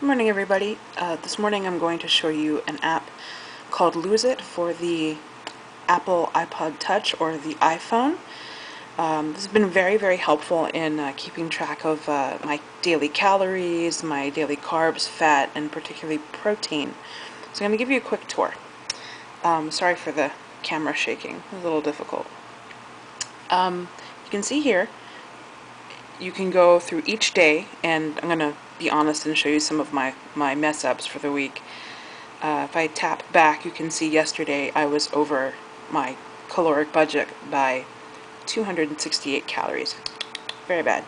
Good morning, everybody. This morning I'm going to show you an app called LoseIt for the Apple iPod Touch or the iPhone. This has been very, very helpful in keeping track of my daily calories, my daily carbs, fat, and particularly protein. So I'm going to give you a quick tour. Sorry for the camera shaking. It was a little difficult. You can see here, you can go through each day, and I'm going to be honest and show you some of my mess-ups for the week. If I tap back, you can see yesterday I was over my caloric budget by 268 calories. Very bad.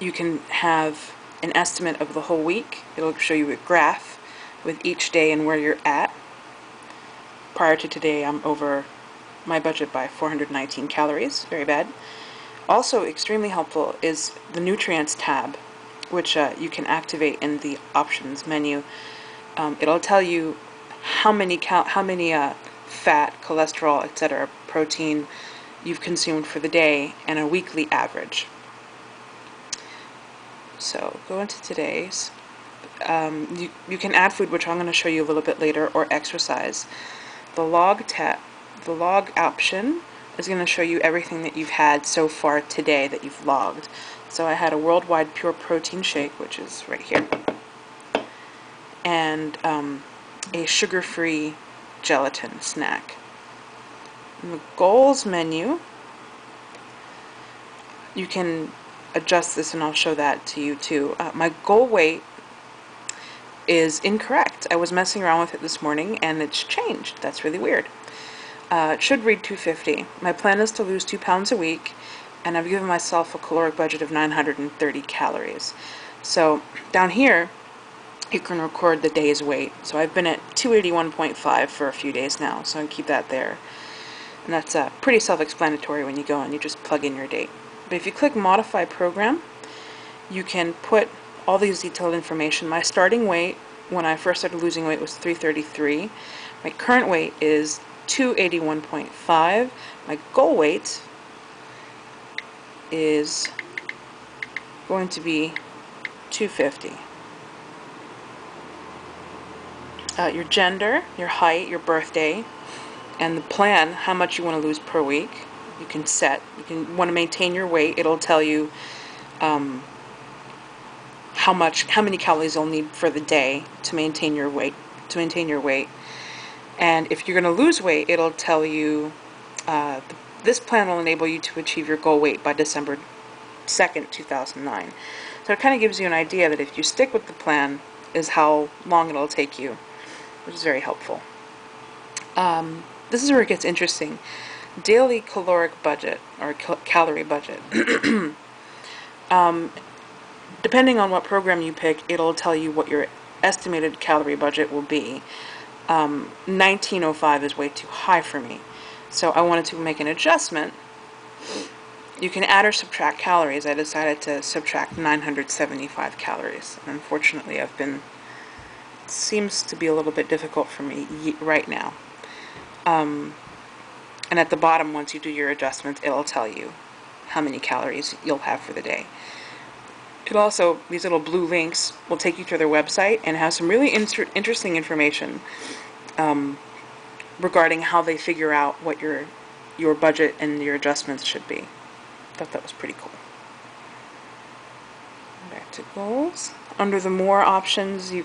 You can have an estimate of the whole week. It'll show you a graph with each day and where you're at. Prior to today, I'm over my budget by 419 calories. Very bad. Also extremely helpful is the Nutrients tab, which you can activate in the options menu. It'll tell you how many fat, cholesterol, etc., protein you've consumed for the day and a weekly average. So go into today's. You can add food, which I'm going to show you a little bit later, or exercise. The log option is going to show you everything that you've had so far today that you've logged. So I had a worldwide pure protein shake, which is right here, and a sugar-free gelatin snack. In the goals menu, you can adjust this, and I'll show that to you too. My goal weight is incorrect. I was messing around with it this morning and it's changed. That's really weird. It should read 250. My plan is to lose 2 pounds a week, and I've given myself a caloric budget of 930 calories. So down here, you can record the day's weight. So I've been at 281.5 for a few days now, so I can keep that there. And that's pretty self-explanatory when you go and you just plug in your date. But if you click Modify Program, you can put all these detailed information. My starting weight when I first started losing weight was 333. My current weight is 281.5. My goal weight is going to be 250. Your gender, your height, your birthday, and the plan, how much you want to lose per week. You can set. You can want to maintain your weight. It'll tell you how many calories you'll need for the day to maintain your weight. And if you're going to lose weight, it'll tell you this plan will enable you to achieve your goal weight by December 2nd, 2009. So it kind of gives you an idea that if you stick with the plan, is how long it'll take you, which is very helpful. This is where it gets interesting. Daily caloric budget, or calorie budget. Depending on what program you pick, it'll tell you what your estimated calorie budget will be. 1905 is way too high for me, so I wanted to make an adjustment. You can add or subtract calories. I decided to subtract 975 calories. And unfortunately, it seems to be a little bit difficult for me right now. And at the bottom, once you do your adjustments, it'll tell you how many calories you'll have for the day. It also, these little blue links will take you to their website and have some really interesting information regarding how they figure out what your budget and your adjustments should be. I thought that was pretty cool. Back to goals. Under the more options, you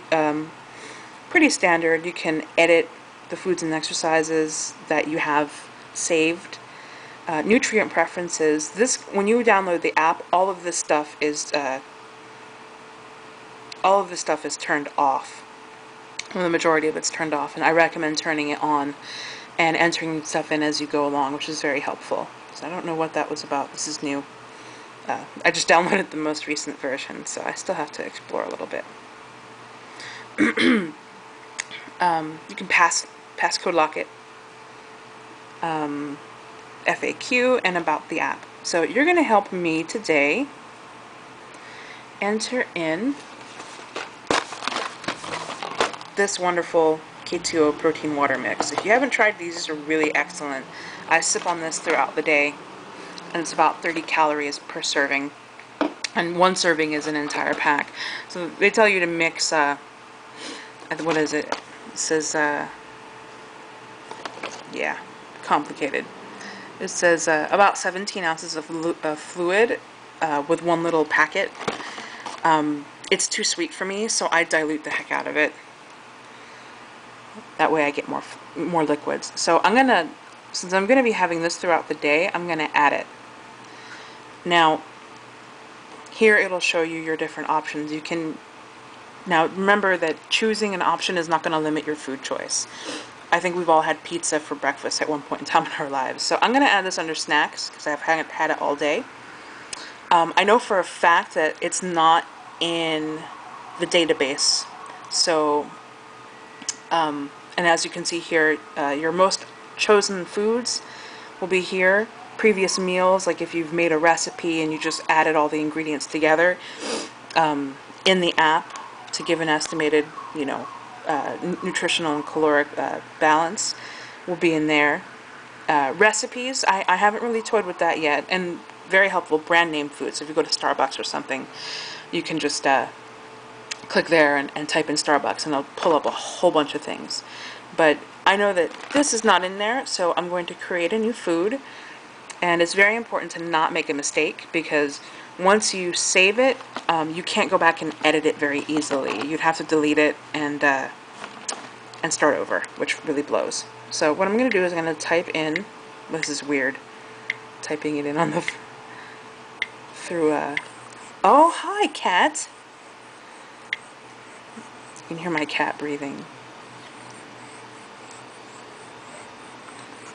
pretty standard. You can edit the foods and exercises that you have saved. Nutrient preferences. When you download the app, all of this stuff is turned off. Well, the majority of it's turned off, and I recommend turning it on and entering stuff in as you go along, which is very helpful. So I don't know what that was about. This is new. I just downloaded the most recent version, so I still have to explore a little bit. You can passcode lock it. FAQ, and about the app. So you're going to help me today enter in this wonderful K2O protein water mix. If you haven't tried these are really excellent. I sip on this throughout the day, and it's about 30 calories per serving. And one serving is an entire pack. So they tell you to mix, what is it? It says, yeah, complicated. It says about 17 ounces of fluid with one little packet. It's too sweet for me, so I dilute the heck out of it. That way I get more liquids. So since I'm gonna be having this throughout the day, I'm gonna add it. Now, here it'll show you your different options. Now remember that choosing an option is not gonna limit your food choice. I think we've all had pizza for breakfast at one point in time in our lives. So I'm gonna add this under snacks because I haven't had it all day. I know for a fact that it's not in the database. So, and as you can see here, your most chosen foods will be here. Previous meals, like if you've made a recipe and you just added all the ingredients together in the app to give an estimated, nutritional and caloric balance, will be in there. Recipes, I haven't really toyed with that yet, and very helpful brand name foods. So if you go to Starbucks or something, you can just click there and type in Starbucks, and it'll pull up a whole bunch of things. But I know that this is not in there, so I'm going to create a new food. And it's very important to not make a mistake, because once you save it, you can't go back and edit it very easily. You'd have to delete it and start over, which really blows. So what I'm going to do is I'm going to type in, this is weird, typing it in on the, oh, hi, cat. You can hear my cat breathing.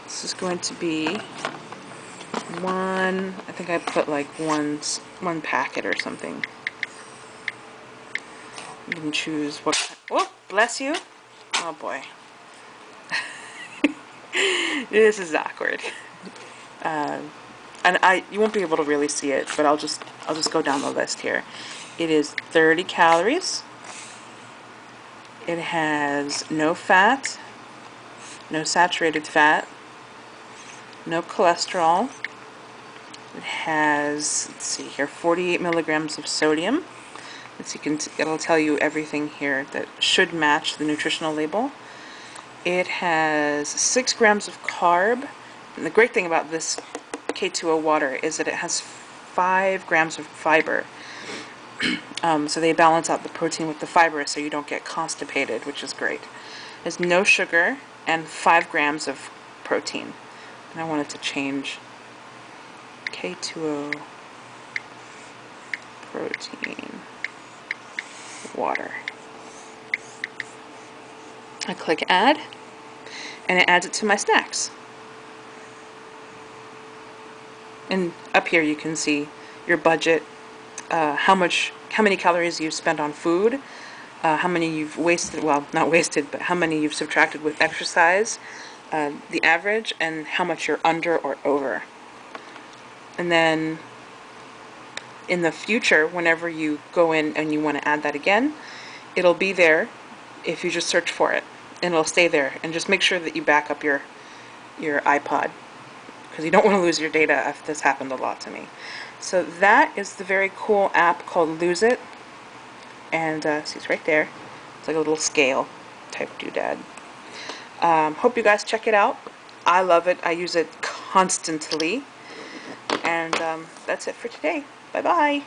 This is going to be I think I put like one packet or something. You can choose what, oh, bless you. Oh boy. This is awkward. And you won't be able to really see it, but I'll just go down the list here. It is 30 calories. It has no fat, no saturated fat, no cholesterol. It has, let's see here, 48 milligrams of sodium. It'll tell you everything here that should match the nutritional label. It has 6 grams of carb. And the great thing about this K2O water is that it has 5 grams of fiber. So they balance out the protein with the fiber so you don't get constipated, which is great. There's no sugar and 5 grams of protein. And I wanted to change K2O protein water. I click add, and it adds it to my snacks. And up here you can see your budget, how many calories you've spent on food, how many you've wasted, well, not wasted, but how many you've subtracted with exercise, the average, and how much you're under or over. And then in the future, whenever you go in and you want to add that again, it'll be there if you just search for it, and it'll stay there. And just make sure that you back up your iPod, because you don't want to lose your data. If this happened a lot to me. So that is the very cool app called LoseIt, and see, it's right there. It's like a little scale type doodad. Hope you guys check it out. I love it. I use it constantly. And that's it for today. Bye-bye.